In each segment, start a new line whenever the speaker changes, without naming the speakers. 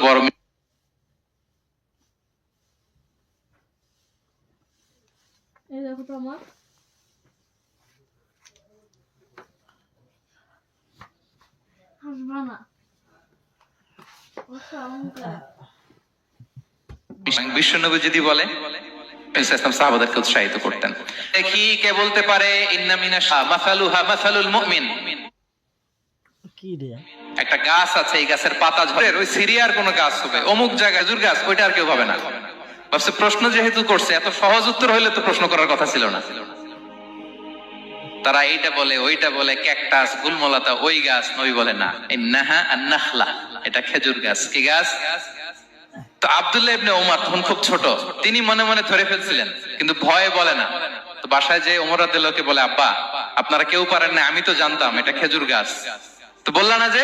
বড়
এই দেখো তো আমার হাসবা না
বিশ্বনবী যদি বলে ইসলাম সাহাবাদেরকে উৎসাহিত করতেন। দেখি কে বলতে পারে ইন্না মিনাশ মাসালুহা মাসালুল মুমিন।
কি রে
একটা গাছ আছে, এই গাছের পাতা ঝরে, ওই সিরিয়ার কোন গাছ হবে, অমুক জায়গায় খেজুর গাছ, ওইটা আর কেউ হবে না। ভাবছে প্রশ্ন যেহেতু করছে, এত সহজ উত্তর হইলে তো প্রশ্ন করার কথা ছিল না। তারা এইটা বলে ওইটা বলে, ক্যাকটাস গুলমলতা ওই গাছ, নবী বলে না, ইন্নাহা আন-নাখলা, এটা খেজুর গাছ। কি গাছ? তো আব্দুল্লাহ ইবনে ওমর তখন খুব ছোট, তিনি মনে মনে ধরে ফেলছিলেন, কিন্তু ভয়ে বলে না। তো বাসায় যে ওমর রাদিয়াল্লাহু আনহুকে বলে, আব্বা আপনারা কেউ পারেন না, আমি তো জানতাম এটা খেজুর গাছ। তো বললা না যে?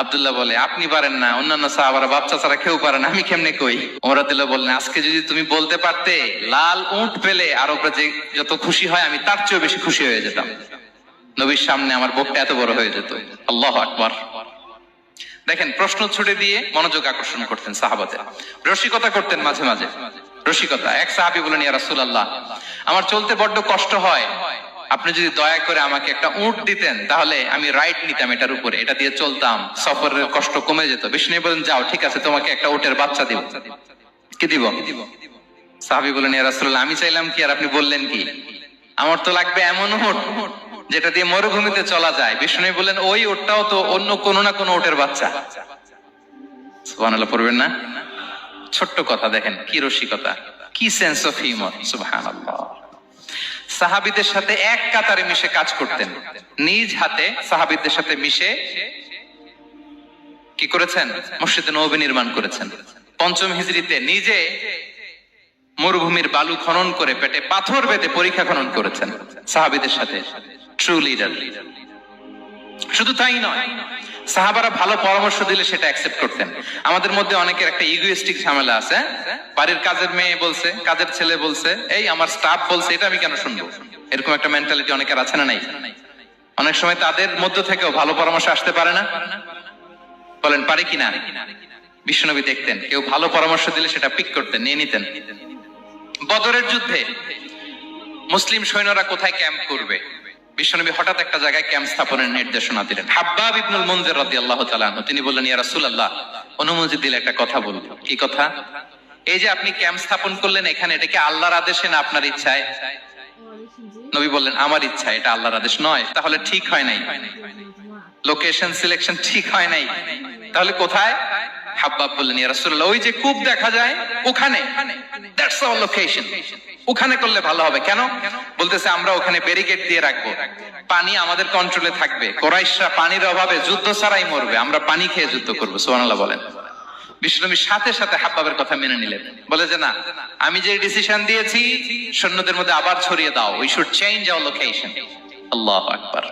আব্দুল্লাহ বলে আপনি পারেন না, অন্যান্য সাহাবারা বাচ্চা ছাড়া কেউ পারে না, আমি কেমনে কই? ওমর রাদিয়াল্লাহু বললেন, আজকে যদি তুমি বলতে পারতে, লাল উট পেলে আরবরা যে যত খুশি হয়, আমি তার চেয়েও বেশি খুশি হয়ে যেতাম। নবীর সামনে আমার বুকটা এত বড় হয়ে যেত। আল্লাহু আকবার। দেখেন, প্রশ্ন ছুড়ে দিয়ে মনোযোগ আকর্ষণ করতেন সাহাবাদের, রসিকতা করতেন মাঝে মাঝে। রসিকতা, এক সাহাবী বলেন, ইয়া রাসূলুল্লাহ, আমার চলতে বড্ড কষ্ট হয়, আপনি যদি দয়া করে আমাকে একটা উট দিতেন, তাহলে আমি রাইড নিতাম এটার উপরে, এটা দিয়ে চলতাম, সফরের কষ্ট কমে যেত। বিষ্ণু বলেন, যাও ঠিক আছে, তোমাকে একটা উটের বাচ্চা দিব। কি দিব? সাহাবী বলেন, ইয়া রাসূলুল্লাহ, আমি চাইলাম কি আর আপনি বললেন কি? আমার তো লাগবে এমন উট যেটা দিয়ে মরুভূমিতে চলা যায়। বিষ্ণু বললেন, ওই উটটাও তো অন্য কোনো না কোনো উটের বাচ্চা। সুবহানাল্লাহ পড়বেন না? ছোট্ট কথা, দেখেন কি রসিকতা, কি সেন্স অফ হিউমার। সুবহানাল্লাহ। সাহাবীদের সাথে এক কাতারে মিশে কাজ করতেন, নিজ হাতে সাহাবীদের সাথে মিশে কি করেছেন? মসজিদে নববী নির্মাণ করেছেন। পঞ্চম হিজরিতে নিজে মরুভূমির বালু খনন করে পেটে পাথর বেঁধে পরীক্ষা খনন করেছেন সাহাবীদের সাথে। True leader. শুধু তাই নয়, সাহাবারা ভালো পরামর্শ দিলে সেটা অ্যাকসেপ্ট করতেন। আমাদের মধ্যে অনেকের একটা ইগোইস্টিক ঝামেলা আছে, বাড়ির কাজের মেয়ে বলছে, কাজের ছেলে বলছে, এই আমার স্টাফ বলছে, এটা আমি কেন শুনবো? এরকম একটা মেন্টালিটি অনেকের আছে না নাই? অনেক সময় তাদের মধ্য থেকেও ভালো পরামর্শ আসতে পারে না। বলেন পারে কিনা? বিশ্বনবী দেখতেন, কেউ ভালো পরামর্শ দিলে সেটা পিক করতেন, নিয়ে নিতেন। বদরের যুদ্ধে মুসলিম সৈন্যরা কোথায় ক্যাম্প করবে, বিশ্বনবী হঠাৎ একটা জায়গায় ক্যাম্প স্থাপনের নির্দেশনা দিলেন। হাব্বাব ইবনুল মুনজির রাদিয়াল্লাহু তাআলা আনহু, তিনি বললেন, ইয়া রাসূলুল্লাহ, অনুমতি দিলে একটা কথা বলবো। কি কথা? এই যে আপনি ক্যাম্প স্থাপন করলেন এখানে, এটা কি আল্লাহর আদেশে না আপনার ইচ্ছায়? নবী বললেন, আমার ইচ্ছা, এটা আল্লাহর আদেশ নয়। তাহলে ঠিক হয় নাই, লোকেশন সিলেকশন ঠিক হয় নাই। তাহলে কোথায়? হাব্বাব বললেন, ইয়া রাসূলুল্লাহ, ওই যে কূপ দেখা যায় ওখানে, দ্যাটস আওয়ার লোকেশন, ওখানে করলে ভালো হবে। কেন? বলতেছে, আমরা ওখানে ব্যারিকেড দিয়ে রাখবো, পানি আমাদের কন্ট্রোলে থাকবে, কুরাইশরা পানির অভাবে যুদ্ধ ছাড়াই মরবে, আমরা পানি খেয়ে যুদ্ধ করবো। সুবহানাল্লাহ বলেন। বিশ্বনবীর সাথে সাথে হাব্বাবের কথা মেনে নিলেন, বলে যে না, আমি যে ডিসিশন দিয়েছি সৈন্যদের মধ্যে আবার ছড়িয়ে দাও, we should change our location. আল্লাহু আকবার।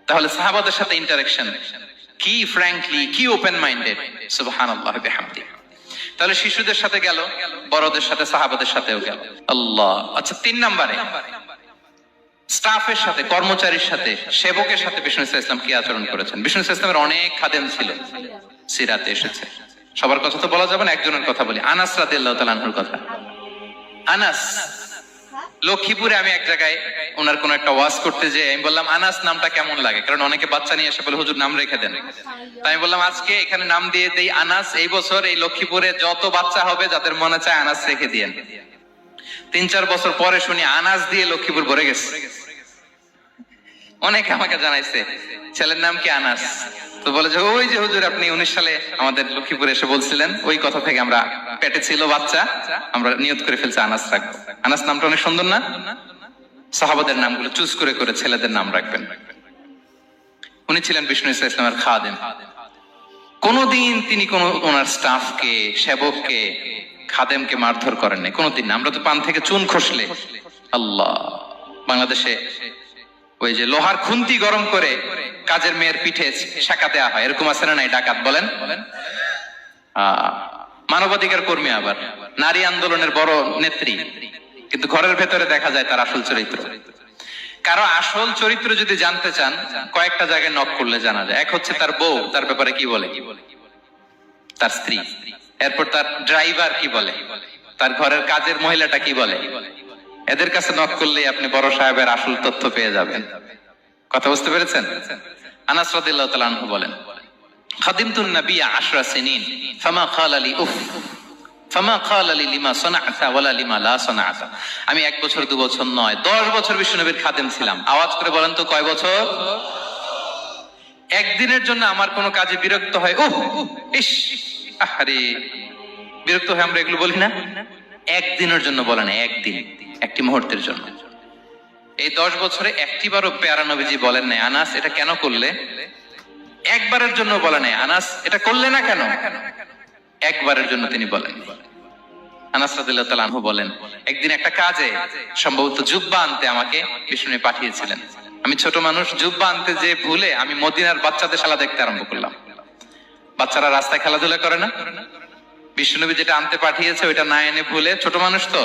তাহলে সাহাবাদের সাথে ইন্টারেকশন কি ফ্র্যাঙ্কলি, কি ওপেন মাইন্ডেড। সুবহানাল্লাহ বিহামদি। তাহলে শিশুদের সাথে গেল, বড়দের সাথে, সাহাবাদের সাথেও গেল। আল্লাহ। আচ্ছা, 3 নম্বরে স্টাফের সাথে, কর্মচারীর সাথে, সেবকের সাথে বিষ্ণু ইসলাম কি আচরণ করেছেন? বিষ্ণু ইসলামের অনেক খাদেম ছিল, সিরাতে এসেছে। সবার কথা তো বলা যাবে না, একজনের কথা বলি, আনাস রাদিয়াল্লাহু তাআলা আনহুর কথা। আনাস লক্ষ্মীপুরে, আমি এক জায়গায় ওনার কোন একটা ওয়াজ করতে যে আমি বললাম, আনাস নামটা কেমন লাগে? কারণ অনেকে বাচ্চা নিয়ে এসে বলে, হুজুর নাম রেখে দেন। তাই আমি বললাম, আজকে এখানে নাম দিয়ে দেই আনাস। এই বছর এই লক্ষ্মীপুরে যত বাচ্চা হবে, যাদের মনে চায় আনাস রেখে দিয়েন। 3-4 বছর পরে শুনি আনাস দিয়ে লক্ষ্মীপুর ভরে গেছে। অনেকে আমাকে জানাইছে ছেলের নাম কি আনাস। তো বলে যে, ওই যে হুজুর আপনি 19 সালে আমাদের লক্ষ্মীপুরে এসে বলছিলেন, ওই কথা থেকে আমরা, পেটে ছিল বাচ্চা, আমরা নিয়ত করে ফেলছি আনাস রাখবো। আনাস নামটা অনেক সুন্দর না? সাহাবাদের নামগুলো চুজ করে করে ছেলেদের নাম রাখবেন। উনি ছিলেন বিষ্ণু ইসলামের খাদেম। কোনদিন তিনি কোন ওনার স্টাফকে, সেবককে, খাদেমকে মারধর করেন নাই, কোনদিন না। আমরা তো পান থেকে চুন খসলে, আল্লাহ, বাংলাদেশে ওই যে লোহার খুন্তি গরম করে কাজের মেয়ের পিঠে শাকা দেওয়া হয়, এরকম আছে না নাই? ডাকাত বলেন। মানবাধিকার কর্মী, আবার নারী আন্দোলনের বড় নেত্রী, কিন্তু ঘরের ভেতরে দেখা যায় তার আসল চরিত্র। কারো আসল চরিত্র যদি জানতে চান, কয়েকটা জায়গায় নক করলে জানা যায়। এক হচ্ছে তার বউ, তার ব্যাপারে কি বলে। তার স্ত্রী, এরপর তার ড্রাইভার কি বলে, তার ঘরের কাজের মহিলাটা কি বলে, এদের কাছে নক করলেই আপনি বড় সাহেবের আসল তথ্য পেয়ে যাবেন। কথা বুঝতে পেরেছেন? আনাস রাদিয়াল্লাহু তাআলা আনহু বলেন, খাদিমতুন নবিয়্য 10 সিনিন ফামা ক্বালা লি উফ ফামা ক্বালা লি লিমা সানা'তা ওয়ালা লিমা লা সানা'তা। আমি 1 বছর 2 বছর নয়, 10 বছর বিশ্বনবীর খাদেম ছিলাম। আওয়াজ করে বলেন তো কয় বছর? একদিনের জন্য আমার কোনো কাজে বিরক্ত হয়, উফ ইস আহারে, বিরক্ত হয় আমরা এগুলো বলি না? একদিনের জন্য বলে না, একদিন, একটি মুহূর্তের জন্য। এই 10 বছরে একটিবারও পেয়ারা নবীজি বলেন নাই, আনাস এটা কেন করলে? একবারের জন্য বলে নাই, আনাস এটা করলে না কেন? একবারের জন্য তিনি বলেন। আনাস রাদিয়াল্লাহু তাআলা আনহু বলেন, একদিন একটা কাজে সম্ভবত জুব্বা আনতে আমাকে বিষ্ণু পাঠিয়েছিলেন। আমি ছোট মানুষ, জুব্বা আনতে যে ভুলে আমি মদিনার বাচ্চাদের খেলা দেখতে আরম্ভ করলাম। বাচ্চারা রাস্তায় খেলাধুলা করে না? বিশ্বনবী যেটা আনতে পাঠিয়েছে ওইটা না এনে ভুলে, ছোট মানুষ তো,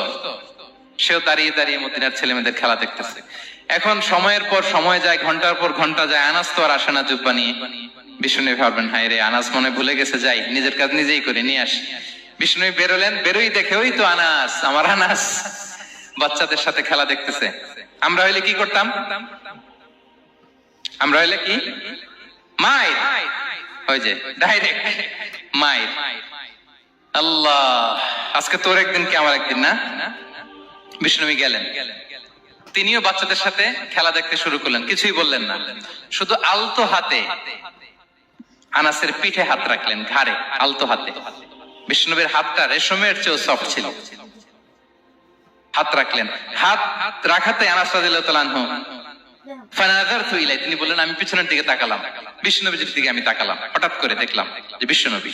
সেও দাঁড়িয়ে দাঁড়িয়ে মদিনার ছেলে মেয়েদের খেলা দেখতেছে। এখন সময়ের পর সময় যায়, ঘন্টার পর ঘন্টা যায়, আনাস তো আর আসে না জুব্বা নিয়ে। বিষ্ণুনবী ভাবলেন, হায় রে, আনাস মনে ভুলে গেছে, যাই নিজের কাজ নিজেই করে নিয়ে আসি। বিষ্ণুনবী বেরোলেন, বেরোই দেখে ওই তো আনাস, আমার আনাস বাচ্চাদের সাথে খেলা দেখতেছে। আমরা হইলে কি করতাম? আমরা হইলে কি? মাইর, ওই যে ডাইরেক্ট মাইর। আল্লাহ, আজকে তোর একদিন কি আমার একদিন না? বিষ্ণুনবী গেলেন, তিনিও বাচ্চাদের সাথে খেলা দেখতে শুরু করলেন, কিছুই বললেন না, শুধু আলতো হাতে আনাসের পিঠে হাত রাখলেন, ঘাড়ে আলতো হাতে। বিষ্ণুনবীর হাতটা রেশমের চেয়েও সফট ছিল। হাত রাখলেন, হাত রাখাতে আনাস রাদিয়াল্লাহু তাআলা আনহু ফানাযারতু ইলাই, তিনি বললেন আমি পিছনের দিকে তাকালাম, বিষ্ণুনবীর দিকে আমি তাকালাম। হঠাৎ করে দেখলাম যে বিষ্ণুনবী।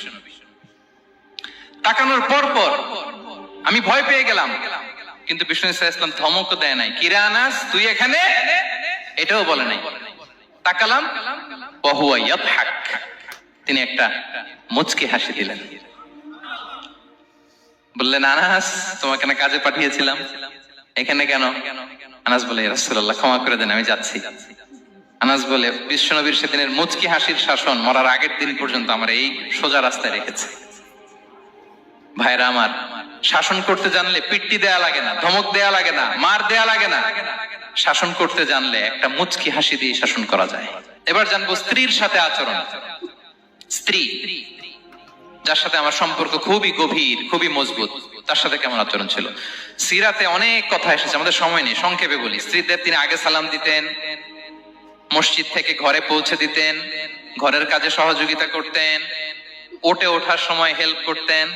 তাকানোর পর পর আমি ভয় পেয়ে গেলাম, কিন্তু বিষ্ণু সাল্লাল্লাহু আলাইহি ওয়াসাল্লাম ধমকও দেয় নাই, কিরে আনাস তুই এখানে, এটাও বলে নাই। তাকালাম, ওয়া হুয়া ইয়াদহাক, তিনি একটা মুচকি হাসি দিলেন। বললেন, আনাস তোমাকে না কাজে পাঠিয়েছিলাম, এখানে কেন? আনাস বলে, ইয়া রাসূলুল্লাহ ক্ষমা করে দেন, আমি যাচ্ছি। আনাস বলে, বিশ্বনবীর সেদিনের মুচকি হাসির শাসন মরার আগের দিন পর্যন্ত আমার এই সোজা রাস্তায় রেখেছে। ভাইরা আমার, শাসন করতে জানলে পিট্টি দেয়া লাগে না, ধমক দেয়া লাগে না, মার দেয়া লাগে না। শাসন করতে জানলে একটা মুচকি হাসি দিয়ে শাসন করা যায়। এবার জানবো স্ত্রীর সাথে আচরণ। স্ত্রী, যার সাথে আমার সম্পর্ক খুবই গভীর, খুবই মজবুত, তার সাথে কেমন আচরণ ছিল? সিরাতে অনেক কথা এসেছে, আমাদের সময় নেই, সংক্ষেপে বলি। স্ত্রীদের তিনি আগে সালাম দিতেন, মসজিদ থেকে ঘরে পৌঁছে দিতেন, ঘরের কাজে সহযোগিতা করতেন, ওঠে ওঠার সময় হেল্প করতেন,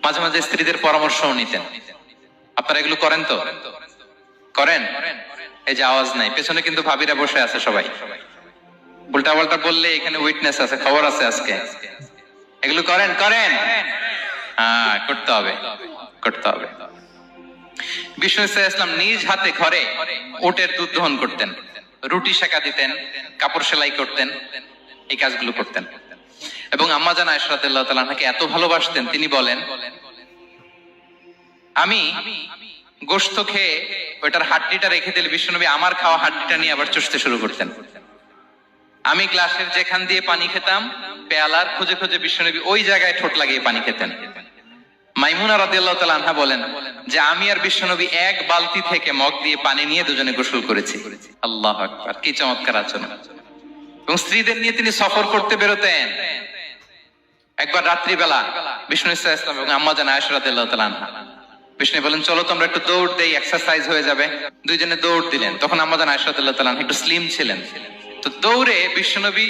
মাঝে মাঝে স্ত্রীদের পরামর্শও নিতেন। আপনারা এগুলো করেন তো? করেন? এই যে আওয়াজ নাই, পেছনে কিন্তু ভাবিরা বসে আছে সবাই। উল্টা পাল্টা বললে এখানে উইটনেস আছে, খবর আছে আজকে। এগুলো করেন? করেন? হ্যাঁ, করতে হবে, করতে হবে। বিষ্ণু সাল্লাল্লাহু আলাইহি ওয়াসাল্লাম নিজ হাতে ঘরে উটের দুধ দহন করতেন, রুটি সেকা দিতেন, কাপড় সেলাই করতেন, এই কাজগুলো করতেন। এবং আম্মা জান আয়েশা রাদিয়াল্লাহু তাআলা আনহাকে এত ভালোবাসতেন, তিনি বলেন, আমি গোশত খেয়ে ওইটার হাড্ডিটা রেখে দিলে বিশ্বনবী আমার খাওয়া হাড্ডিটা নিয়ে আবার চুষতে শুরু করতেন। আমি গ্লাসের যেখান দিয়ে পানি খেতাম, পেয়ালার খুঁজে খুঁজে বিশ্বনবী ওই জায়গায় ঠোঁট লাগিয়ে পানি খেতেন। মাইমুনা রাদিয়াল্লাহু তাআলা আনহা বলেন যে আমি আর বিশ্বনবী এক বালতি থেকে মগ দিয়ে পানি নিয়ে দুজনে গোসল করেছি। আল্লাহু আকবার, কি চমৎকার আচরণ। এবং স্ত্রীদের নিয়ে তিনি সফর করতে বেরোতেন। একবার রাত্রিবেলা বিষ্ণু সাল্লাল্লাহু আলাইহি ওয়াসাল্লাম এবং আম্মা জান আয়েশা রাদিয়াল্লাহু তাআলা আনহা, বিষ্ণু বলেন চলো তো আমরা একটু দৌড় দেই, এক্সারসাইজ হয়ে যাবে। দুইজনে দৌড় দিলেন। তখন আম্মা জান আয়েশা রাদিয়াল্লাহু তাআলা আনহা একটু স্লিম ছিলেন, তো দৌড়ে বিশ্বনবী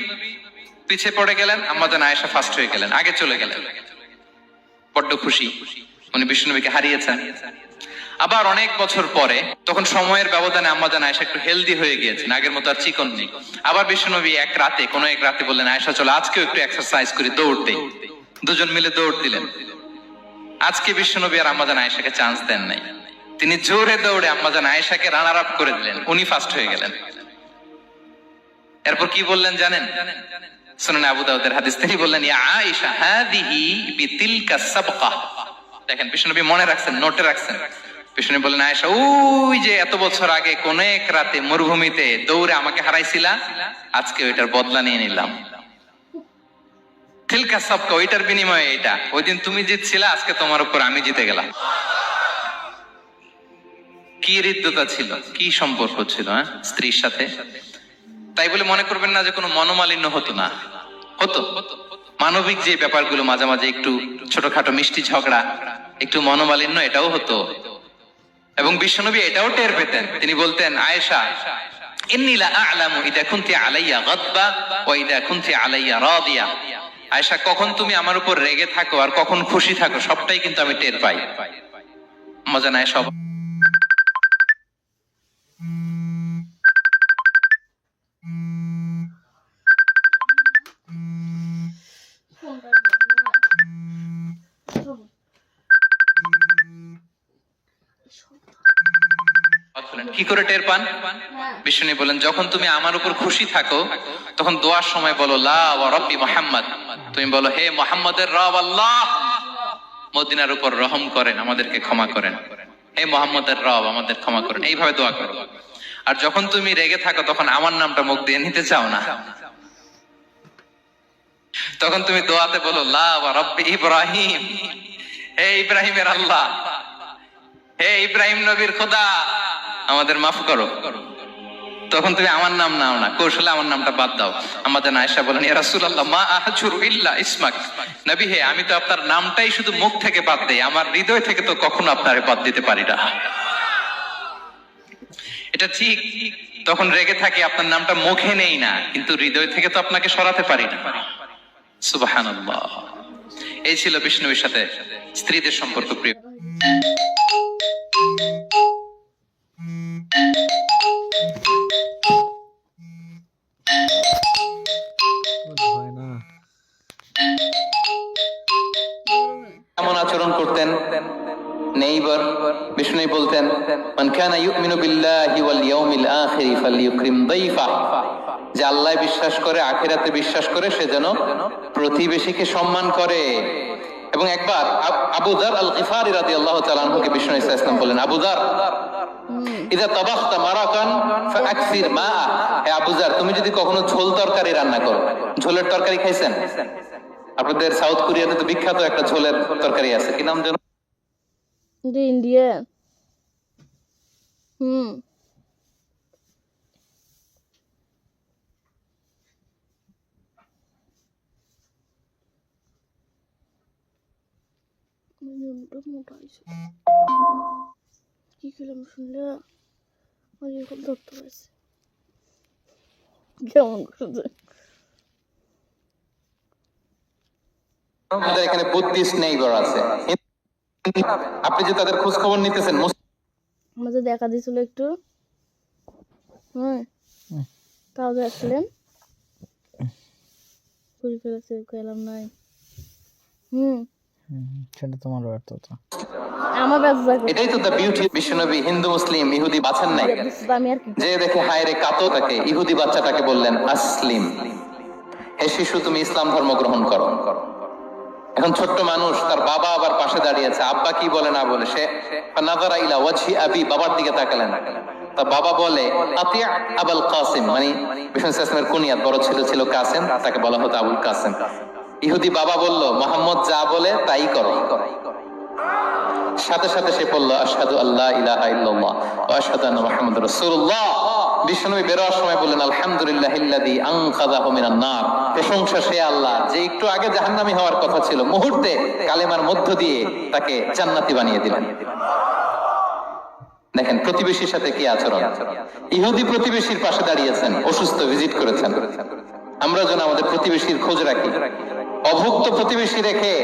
পিছে পড়ে গেলেন, আম্মা জান আয়েশা ফার্স্ট হয়ে গেলেন, আগে চলে গেলেন। বড্ড খুশি, উনি বিশ্বনবীকে হারিয়েছেন। আবার অনেক বছর পরে, তখন সময়ের ব্যবধানে আম্মা জান আয়েশা একটু হেলদি হয়ে গিয়েছেন, আগের মতো আর চিকন নেই। আবার বিশ্বনবী কোনো এক রাতে বললেন, আয়েশা চলো আজকেও একটু এক্সারসাইজ করি, দৌড় দেই। দুজন মিলে দৌড় দিলেন। আজকে বিশ্বনবী আর আম্মা জান আয়েশাকে চান্স দেন নাই, তিনি জোরে দৌড়ে আম্মা জান আয়েশাকে রানার আপ করে দিলেন, উনি ফার্স্ট হয়ে গেলেন। এরপর কি বললেন জানেন? সুনানে আবু দাউদের হাদিস, তিনি বললেন, ইয়া আয়েশা হাদিহি বিতিলকা সাবকা। দেখেন বিশ্বনবী মনে রাখছেন, নোটে রাখছেন। বিষ্ণু বললেন, আয়েশা ওই যে এত বছর আগে কোন এক রাতে মরুভূমিতে দৌড়ে আমাকে হারাইছিলা, আজকে ওইটার বদলা নিয়ে নিলাম। তিলকা সাবকা, ওইটার বিনিময়ে এটা। ওই দিন তুমি জিতছিলে, আজকে তোমার উপর আমি জিতে গেলাম। কি হৃদ্যতা ছিল, কি সম্পর্ক ছিল স্ত্রীর সাথে। তাই বলে মনে করবেন না যে কোনো মনোমালিন্য হতো না, হতো। মানবিক যে ব্যাপারগুলো, মাঝে মাঝে একটু ছোটখাটো মিষ্টি ঝগড়া, একটু মনোমালিন্য, এটাও হতো। এবং বিশ্বনবী এটাও টের পেতেন। তিনি বলতেন, আয়েশা, ইন্নী লা আ'লামু ইযা কুনতি আলাইয়া গাদবা ওয়া ইযা কুনতি আলাইয়া রাদিয়া। আয়েশা, কখন তুমি আমার উপর রেগে থাকো আর কখন খুশি থাকো, সবটাই কিন্তু আমি টের পাই। মজা নাই সব।
ফোনটা
কি করে টের পান?
হ্যাঁ।
বিষ্ণু বলেন, যখন তুমি আমার উপর খুশি থাকো তখন দোয়ার সময় বলো লা ওয়া রাব্বি মুহাম্মদ। তুমি বলো, হে মুহাম্মদের রব আল্লাহ, মদিনার উপর রহম করেন, আমাদেরকে ক্ষমা করেন। হে মুহাম্মদের রব, আমাদের ক্ষমা করেন। এইভাবে দোয়া করো। আর যখন তুমি রেগে থাকো তখন আমার নামটা মুখ দিয়ে নিতে চাও না, তখন তুমি দোয়াতে বলো লা ওয়া রাব্বি ইব্রাহিম, হে ইব্রাহিমের আল্লাহ, হে ইব্রাহিম নবীর খোদা, আমাদের মাফ করো। তখন তুমি আমার নাম নাও না, কৌশলে আমার নামটা বাদ দাও। আমাদের আয়েশা বলেন, ইয়া রাসূলুল্লাহ মা আহজুরু ইল্লা ইসমাক। নবী হে, আমি তো আপনার নামটাই শুধু মুখ থেকে বাদ দেই, আমার হৃদয় থেকে তো কখনো আপনারে বাদ দিতে পারি না। এটা ঠিক, তখন রেগে থাকি, আপনার নামটা মুখে নেই না, কিন্তু হৃদয় থেকে তো আপনাকে সরাতে পারি না। সুবহানাল্লাহ। এই ছিল বিষ্ণুর সাথে স্ত্রীদের সম্পর্ক। প্রিয়
হয় না।
কেমন আচরণ করতেন নেইবার? বিষ্ণু বলতেন, মান কানা ইউমিনু বিল্লাহি ওয়াল ইয়াউমিল আখির ফালইউকরিম দাইফা। যে আল্লাহ বিশ্বাস করে, আখিরাতে বিশ্বাস করে, সে যেন প্রতিবেশীকে সম্মান করে। এবং একবার আবু যার আল গিফারি রাদিয়াল্লাহু তাআলা আনহুকে বিষ্ণু ইসা ইসলাম বললেন, আবু যার, ইযা তাবাখতা মারাকান ফাআকসির মা। হে আবু যার, তুমি যদি কখনো ঝোল তরকারি রান্না করো, ঝোলের তরকারি খাইছেন? আপনাদের সাউথ কোরিয়াতে তো বিখ্যাত একটা ঝোলের তরকারি আছে, কি নাম যেন?
ইন্ডিয়া। কি খেলাম শুনলে খুব ধরতে পারছি কেমন করছে।
আমাদের এখানে বুদ্ধিস্ট নেইবার আছে, আপনি যে তাদের খোঁজ খবর নিতেছেন।
আমাদের দেখা দিয়েছিল একটু, হ্যাঁ, তাও আসলেন ঘুরে ফেলেছে, খেলাম নাই।
সেটা তোমার ব্যর্থতা।
আমার ব্যবসা
এটাই তো দ্য বিউটি। বিশ্বনবী হিন্দু মুসলিম ইহুদি বাছেন নাই,
আমি আর কি
যে দেখে হায় রে কাতো তাকে, ইহুদি বাচ্চাটাকে বললেন আসলিম, হে শিশু তুমি ইসলাম ধর্ম গ্রহণ করো। এখন ছোট্ট মানুষ, তার বাবা আবার পাশে দাঁড়িয়ে আছে, আব্বা কি বলে না বলে, সে নাযারা ইলা ওয়াজহি আবি, বাবার দিকে তাকালেন। তা বাবা বলে আতিয়া আবুল কাসিম, মানে বিষ্ণু ইসলামের কুনিয়াত, বড় ছিল ছিল কাসিম, তাকে বলা হতো আবুল কাসিম। ইহুদি বাবা বলল, মুহাম্মদ যা বলে তাই করো। সাথে সাথে সে বলল আশহাদু আল্লা ইলাহা ইল্লাল্লাহ ওয়া আশহাদু আন্না মুহাম্মাদুর রাসূলুল্লাহ। বিশ্বনবী বের হওয়ার সময় বললেন, আলহামদুলিল্লাহিল্লাযী আনকাযাহু মিনান নার। প্রশংসা সে আল্লাহ যে একটু আগে জাহান্নামী হওয়ার কথা ছিল, মুহূর্তে কালেমার মধ্য দিয়ে তাকে জান্নাতি বানিয়ে দিলেন। দেখেন প্রতিবেশীর সাথে কি আচরণ। ইহুদি প্রতিবেশীর পাশে দাঁড়িয়েছেন, অসুস্থ, ভিজিট করেছেন। আমরা যেন আমাদের প্রতিবেশীর খোঁজ রাখি। অভুক্ত প্রতিবেশী রেখে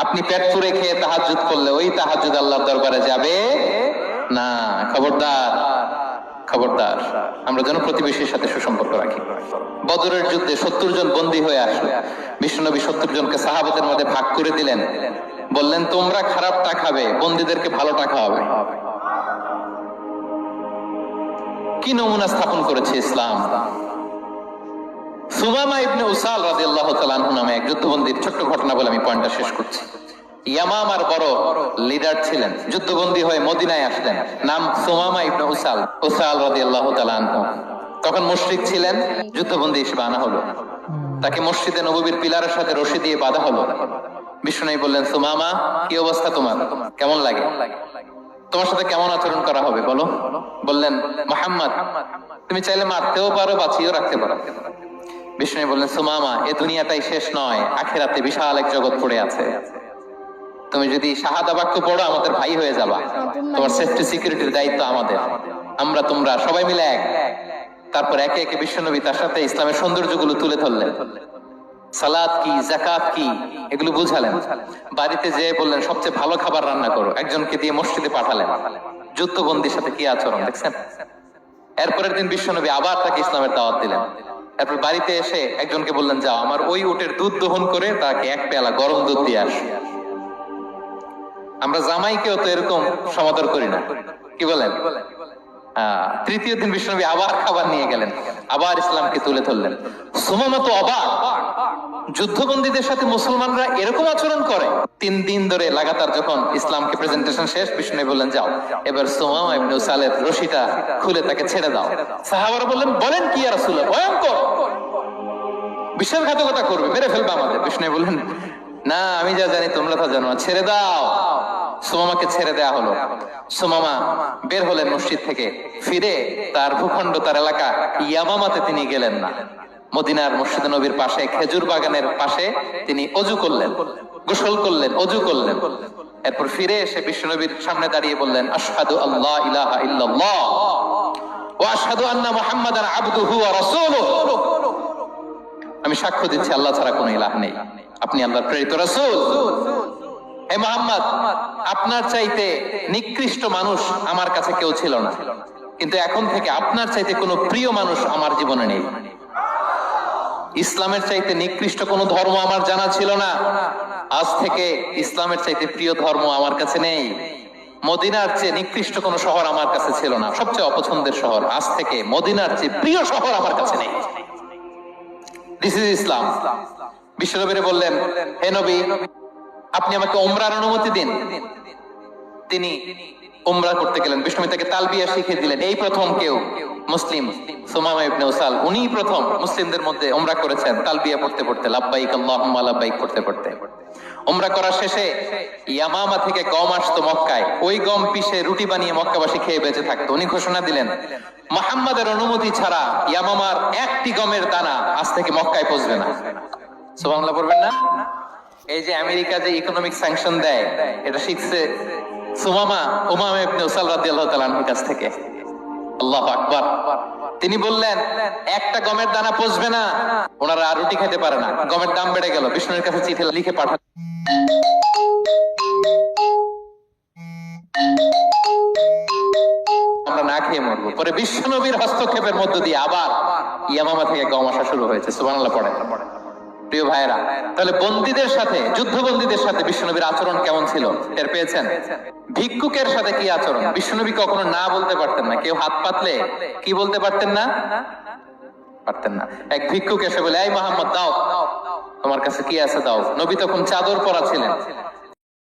আপনি পেট পুরে খেয়ে তাহাজ্জুদ করলে ওই তাহাজ্জুদ আল্লাহর দরবারে যাবে না। খবরদার, খবরদার, আমরা যেন প্রতিবেশীর সাথে সুসম্পর্ক রাখি। বদরের যুদ্ধে 70 জন বন্দী হয়ে আসলো। বিশ্বনবী 70 জনকে সাহাবাদের মধ্যে ভাগ করে দিলেন, বললেন তোমরা খারাপটা খাবে, বন্দীদেরকে ভালোটা খাওয়াবে। কি নমুনা স্থাপন করেছে ইসলাম। সুমামা ইবনে উসাল রাদিয়াল্লাহু তাআলা আনহু নামে এক যুদ্ধবন্দীর ছোট্ট ঘটনা বলে আমি পয়েন্টটা শেষ করছি। ইয়ামামার বড় লিডার ছিলেন, যুদ্ধবন্দী হয়ে মদিনায় আসলেন, নাম সুমামা ইবনে উসাল রাদিয়াল্লাহু তাআলা আনহু। তখন মুশরিক ছিলেন, যুদ্ধবন্দী হিসেবে আনা হলো। তাকে মসজিদে নববীর পিলারের সাথে রশি দিয়ে বাঁধা হলো। বিষ্ণু বললেন, সুমামা কি অবস্থা তোমার, কেমন লাগে, তোমার সাথে কেমন আচরণ করা হবে বলো। বললেন, মুহাম্মদ তুমি চাইলে মারতেও পারো, বাঁচিয়েও রাখতে পারো। বিষ্ণু বললেন, সুমামা এ দুনিয়াটাই শেষ নয়, আখিরাতে বিশাল এক জগৎ পড়ে আছে। তুমি যদি শাহাদা বাক্য পড়ো আমাদের ভাই হয়ে যাবা, তোমার সেফটি সিকিউরিটির দায়িত্ব আমাদের, আমরা তোমরা সবাই মিলে এক। তারপর একে একে বিশ্বনবী তার সাথে ইসলামের সৌন্দর্যগুলো তুলে ধরলেন। সালাত কি, যাকাত কি, এগুলো বুঝালেন। বাড়িতে যেয়ে বললেন সবচেয়ে ভালো খাবার রান্না করো, একজনকে দিয়ে মসজিদে পাঠালেন। যুদ্ধবন্দীর সাথে কি আচরণ দেখছেন। এরপরের দিন বিশ্বনবী আবার তাকে ইসলামের দাওয়াত দিলেন। এরপর বাড়িতে এসে একজনকে বললেন, যাও আমার ওই উটের দুধ দহন করে তাকে এক পেয়ালা গরম দুধ দিয়ে আস। আমরা জামাইকেও তো এরকম সমাদর করি না, কি বলেন। তৃতীয় দিন বিশ্বনবী আবার খাবার নিয়ে গেলেন, আবার ইসলামকে তুলে ধরলেন। সুমামা তো অবাক, যুদ্ধবন্দীদের সাথে মুসলমানরা এরকম আচরণ করে। 3 দিন ধরে লাগাতার যখন ইসলামকে প্রেজেন্টেশন শেষ, বিষ্ণু বললেন, যাও এবার সুমামা ইবনে উসালের রশিটা খুলে তাকে ছেড়ে দাও। সাহাবারা বললেন, বলেন কি ইয়া রাসূলুল্লাহ, ভয়ঙ্কর, বিশ্বাসঘাতকতা করবে, মেরে ফেলবে আমাদের। বিষ্ণু বললেন, না আমি যা জানি তোমরা তা জানো না, ছেড়ে দাও। সুমামাকে ছেড়ে দেয়া হলো। সুমামা বের হলেন মসজিদ থেকে, ফিরে তার ভূখণ্ড, তার এলাকা ইয়ামামাতে তিনি গেলেন না। মদিনার মসজিদে নবীর পাশে খেজুর বাগানের পাশে তিনি অজু করলেন, গোসল করলেন, অজু করলেন। এরপর ফিরে এসে বিশ্বনবীর সামনে দাঁড়িয়ে বললেন, আশহাদু আল্লা ইলাহা ইল্লাল্লাহ ওয়া আশহাদু আন্না মুহাম্মাদান আবদুহু ওয়া রাসূলুহু। আমি সাক্ষ্য দিচ্ছি আল্লাহ ছাড়া কোনো ইলাহ নেই, আপনি আল্লাহর প্রেরিত রাসূল। হে মুহাম্মদ, আপনার চাইতে নিকৃষ্ট মানুষ আমার কাছে কেউ ছিল না, কিন্তু এখন থেকে আপনার চাইতে কোনো প্রিয় মানুষ আমার জীবনে নেই। ইসলামের চাইতে নিকৃষ্ট কোনো ধর্ম আমার জানা ছিল না, আজ থেকে ইসলামের চাইতে প্রিয় ধর্ম আমার কাছে নেই। মদিনার চেয়ে নিকৃষ্ট কোনো শহর আমার কাছে ছিল না, সবচেয়ে অপছন্দের শহর, আজ থেকে মদিনার চেয়ে প্রিয় শহর আমার কাছে নেই। দিস ইজ ইসলাম। বিশ্বনবী বললেন, হে নবী আপনি আমাকে উমরার অনুমতি দিন। তিনি উমরা করতে গেলেন। বিষ্ণু তাকে তালবিয়া শিখিয়ে দিলেন। এই প্রথম কেউ মুসলিম সুমামা ইবনে উসাল, উনি প্রথম মুসলিমদের মধ্যে উমরা করেছেন তালবিয়া পড়তে পড়তে, লাব্বাইক আল্লাহুম্মা লাব্বাইক করতে পড়তে। উমরা করার শেষে ইয়ামামা থেকে গম আসতো মক্কায়, ওই গম পিষে রুটি বানিয়ে মক্কাবাসী খেয়ে বেঁচে থাকতো। উনি ঘোষণা দিলেন, মুহাম্মাদের অনুমতি ছাড়া ইয়ামামার একটি গমের দানা আজ থেকে মক্কায় পৌঁছবে না। সুবহানাল্লাহ পড়বেন না? এই যে আমেরিকা যে ইকোনমিক স্যাংশন দেয়, এটা শিখছে সুমামা উমামা ইবনে উসাল রাদিয়াল্লাহু তাআলা আনহুর কাছ থেকে। আল্লাহু আকবার। তিনি বললেন, একটা গমের দানা পচবে না, ওনারা আর রুটি খেতে পারে না। গমের দাম বেড়ে গেল, বিষ্ণুর কাছে চিঠি লিখে পাঠান, আমরা না খেয়ে মরবো। পরে বিশ্বনবীর হস্তক্ষেপের মধ্য দিয়ে আবার ইয়ামামা থেকে গম আসা শুরু হয়েছে। সুবহানাল্লাহ পড়ে। প্রিয় ভাইরা, তাহলে বন্দীদের সাথে, যুদ্ধবন্দীদের সাথে বিশ্বনবীর আচরণ কেমন ছিল টের পেয়েছেন? ভিক্ষুকের সাথে কি আচরণ? বিশ্বনবী কখনো না বলতে পারতেন না। কেউ হাত পাতলে কি বলতে পারতেন না? পারতেন না। এক ভিক্ষুক এসে বলে, এই মুহাম্মদ দাও, তোমার কাছে কি আছে দাও। নবী তখন চাদর পরা ছিলেন।